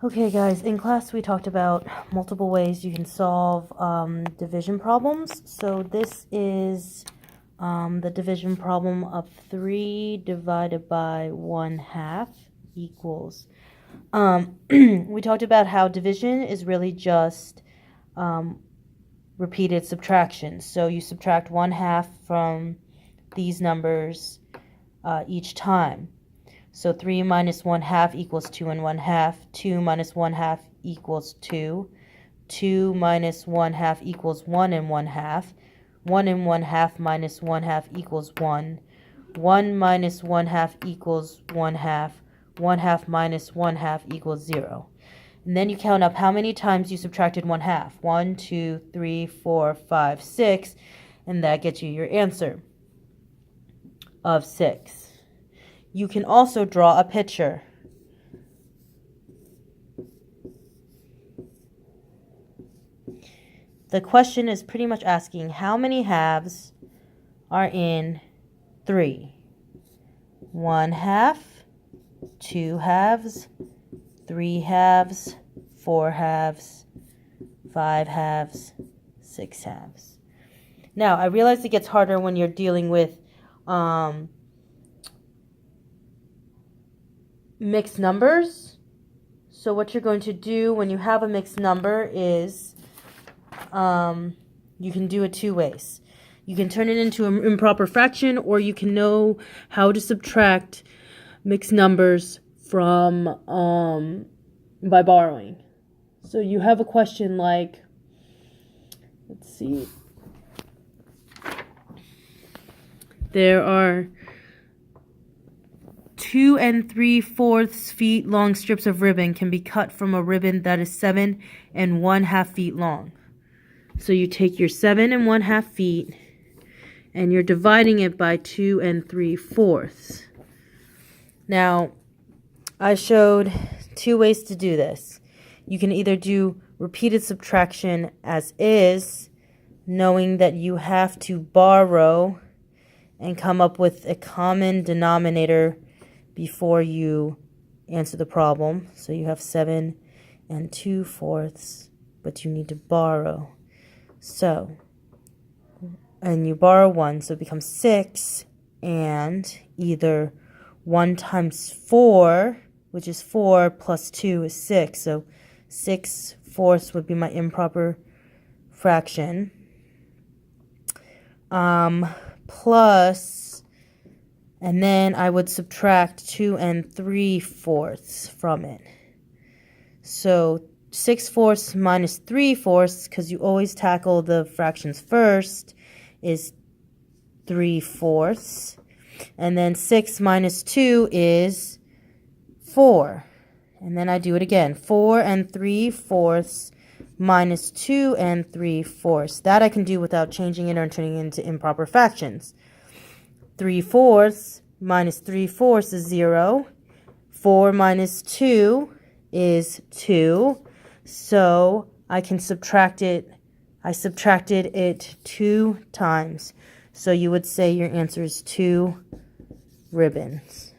Okay guys, in class we talked about multiple ways you can solve division problems. So this is the division problem of 3 divided by 1/2 equals. We talked about how division is really just repeated subtraction. So you subtract 1/2 from these numbers each time. So 3 minus 1/2 equals 2 and 1/2. 2 minus 1/2 equals 2. 2 minus 1/2 equals 1 and 1/2. 1 and 1/2 minus 1/2 equals 1. 1 minus 1/2 equals 1/2. 1/2 minus 1/2 equals 0. And then you count up how many times you subtracted 1/2. 1, 2, 3, 4, 5, 6. And that gets you your answer of 6. You can also draw a picture. The question is pretty much asking how many halves are in 3. 1/2, 2 halves, 3 halves, 4 halves, 5 halves, 6 halves. Now, I realize it gets harder when you're dealing with mixed numbers. So what you're going to do when you have a mixed number is you can do it two ways. You can turn it into an improper fraction, or you can know how to subtract mixed numbers from by borrowing. So you have a question like, let's see, there are 2 3/4 feet long strips of ribbon can be cut from a ribbon that is 7 1/2 feet long. So you take your 7 1/2 feet and you're dividing it by 2 3/4. Now, I showed two ways to do this. You can either do repeated subtraction as is, knowing that you have to borrow and come up with a common denominator before you answer the problem. So you have 7 2/4, but you need to borrow. So, and you borrow 1, so it becomes 6, and either 1 times 4, which is 4, plus 2 is 6. So 6/4 would be my improper fraction. Plus, and then I would subtract 2 3/4 from it. So 6/4 minus 3/4, because you always tackle the fractions first, is 3/4. And then 6 minus 2 is 4. And then I do it again. 4 3/4 minus 2 3/4. That I can do without changing it or turning it into improper fractions. 3/4 minus 3/4 is 0. 4 minus 2 is 2. So I can subtract it. I subtracted it 2 times. So you would say your answer is 2 ribbons.